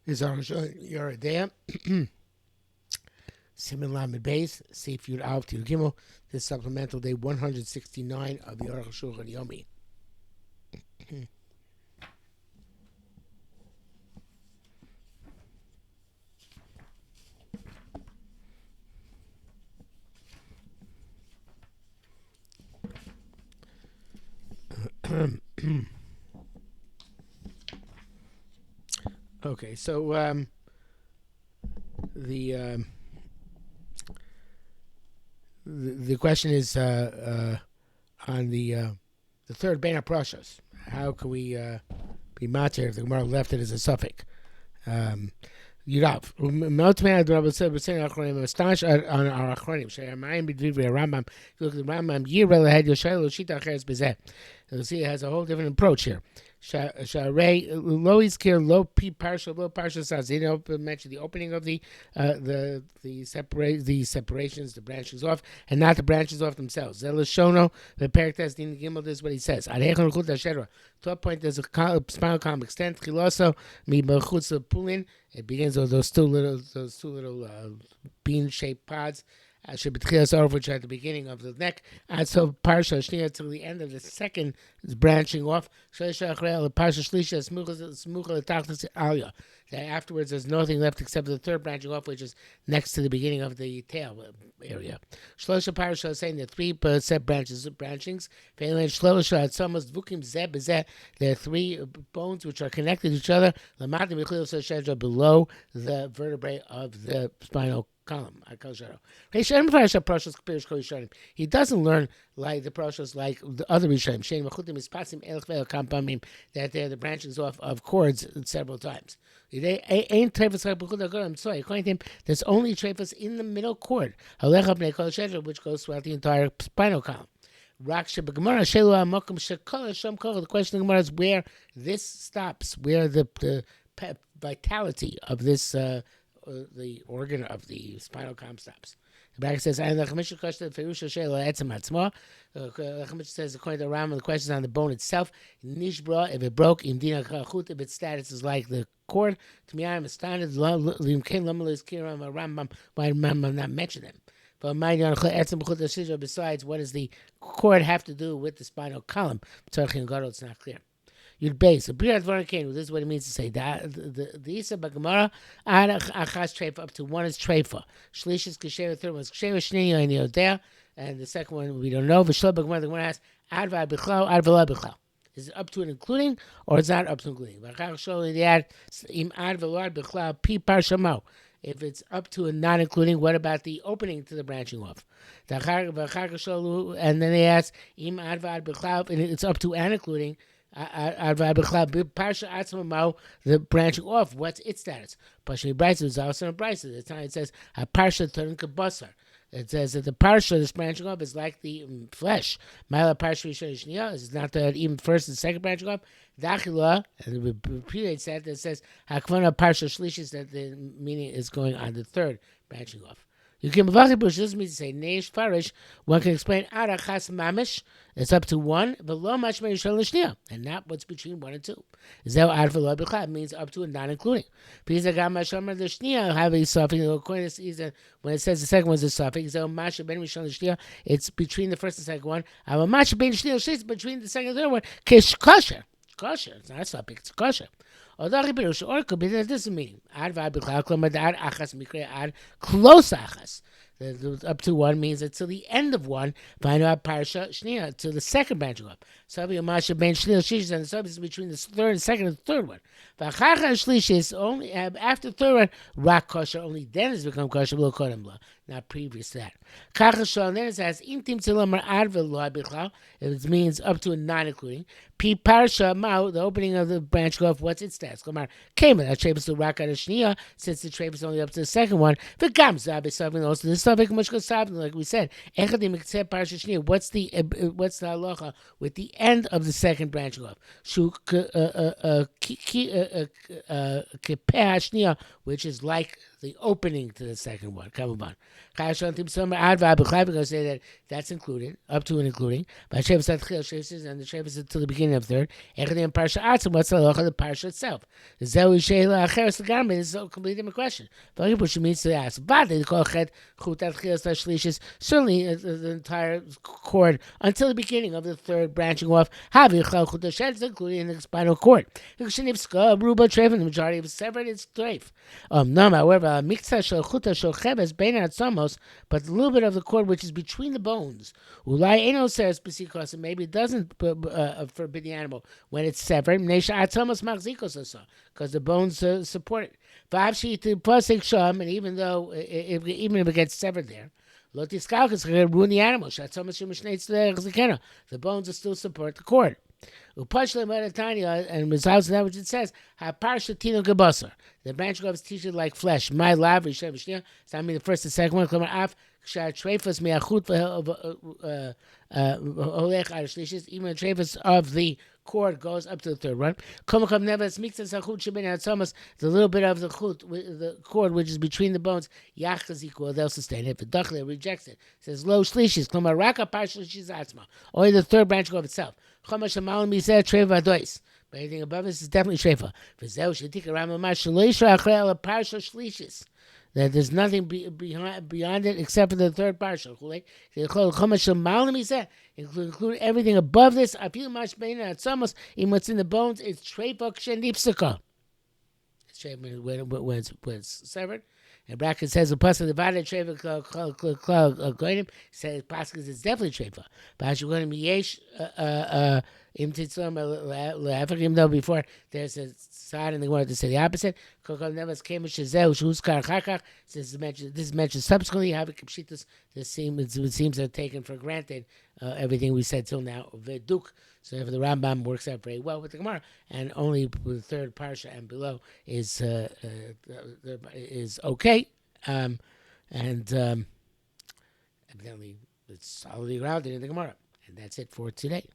is Arukh Yeridea. Simin Lamed Base, Seif Yud Alf Tir Gimel. This is supplemental day 169 of the Aruch Shulchan Yomi. Okay, so the um, the question is on the third Bena Proshas. How can we be matir if the Gemara left it as a suffix? Yurav. Meltman Adrab said, "We're saying Achronim." Astonish on our Achronim. Sheyamayim b'divri Rambam. If you look at the Rambam, Yirel had Yoshayel Shita Acheres Bezeh. You'll see it has a whole different approach here. Sharei lo iskir lo pi parsha lo parsha saz. They don't mention the opening of the separations, the branches off, and not the branches off themselves. Zelashono the paraktas din gimel. This is what he says. Adechon chut ashera. To a point, there's a spinal column extent. Chiloso mi b'chutz pulin. It begins with those two little bean-shaped pods. Which are at the beginning of the neck, and so parsha shnia till the end of the second is branching off. Afterwards, there's nothing left except the third branching off, which is next to the beginning of the tail area. Shlosha parsha is saying there are 3 set branchings. There are 3 bones which are connected to each other below the vertebrae of the spinal column. He doesn't learn like the process like the other Rishonim. That they're the branchings off of cords several times. According to him, there's only trefus in the middle cord, which goes throughout the entire spinal column. The question of Gemara is where this stops, where the vitality of this the organ of the spinal column stops. The back says, says, according to Rambam, the question is on the bone itself. Nishbra, if it broke, if its status is like the cord, to me, I'm astounded. Why did Rambam not mention them? But besides, what does the cord have to do with the spinal column? It's not clear. You'd base a B'riat Varakenu. This is what it means to say that the Isa Bagamara ad achas treifa up to 1 is treifa. Shlish is kasher, the third one is kasher. Shnei and yodea, and the second one we don't know. V'shlo Bagamara, the Gemara asks ad v'abichlal ad v'la bichlal. Is it up to and including, or is that up to including? V'achar sholi the ad im ad v'la bichlal pi parshamo. If it's up to and not including, what about the opening to the branching off? And then they ask im ad v'ad bichlal, and it's up to and including. The branching off, what's its status? Parsha Brisa is also a Brisa. The time it says a parsha turn kabasar. It says that the parsha, this branching off, is like the flesh. Mila parsha rishon is not the even first and second branching off. Dachila, and it predates that. That says hakvana parsha shlishis, that the meaning is going on the third branching off. You can this means to say neish farish. One can explain arachas mamish. It's up to 1, but lo mashmei shal and not what's between 1 and 2. Zeu ad v'lo b'chad means up to and not including. Because agam mashamer the shnia have a suffix. According to this, when it says the second one is a suffix, zeu masha ben mishal shnia, it's between the first and second one. Ava masha ben shnia shis between the second and third one. Kish kosher. Kosher. It's not a suffix. It's kosher. Or could be that this is meaning. Ad ad achas mikre ad close achas. Up to 1 means that till the end of 1, find out parsha shnia till the second branching up. Sabi Masha ben shnia shlish, and the substance between the third and second and third one. V'achar shlish is only after the third one, rak kosher. Only then has become kosher. Lo kodem lo, not previous to that. Kachashon then it says intim tilamar ad v'lo bichlal. It means up to and not including. Pi parsha mao, the opening of the branch off. What's its status? Klamar came that trevis to rak shnia, since the trevis is only up to the second one. V'gam zabe something also the suffix much like we said. Echadim except parsha shnia. What's the halacha with the end of the second branching off? Shu kipeh shnia, which is like the opening to the second one. Come on. We're going to say that that's included, up to and including. But Shevas and the Shevas until the beginning of third. Echad and Parsha Atzim, what's the halacha of the Parsha itself? Zehu Sheila Acheres L'Gamri. This is a completely different question. Which means to ask. They call Chet Chutat Chilas Tashlishis. Certainly the entire cord until the beginning of the third branching off. Havi Chal Chutat Shed, including in the spinal cord. Ruba Treif, the majority of severed its treif. No, however, Mikta Shel Chutat Shel Cheves Bein Atzamos, but a little bit of the cord which is between the bones. Ulai Eno says because maybe it doesn't forbid the animal when it's severed. Nesha Atzamos Machzikos also, because the bones support it. Vavshi to Pasik Sham, and even though even if it gets severed there, Lotiskalkas can ruin the animal. The bones will still support the cord. Upashla Maratanya, and results in that which it says, Parsha Tino Gabasar. The branch of teacher like flesh. My lav, so I mean the first and second one, even the treifas of the cord goes up to the third one. The little bit of the cord which is between the bones, they'll sustain it. If the dachler rejects it, says low shlishis, only the third branch of itself. But anything above this is definitely treifa. That there's nothing beyond it except for the third parsha. Include everything above this. Even what's in the bones, it's treifa kshenipsaka. It's treifa when it's severed. And bracket says the pasuk divided treifa goyim says pasuk it's definitely treifa. But you're going to yesh even though before there's a side and they wanted to say the opposite. Since this is mentioned subsequently, it seems they're taken for granted everything we said till now. Veduk. So if the Rambam works out very well with the Gemara, and only with the third parsha and below is okay, and evidently it's solidly grounded in the Gemara, and that's it for today.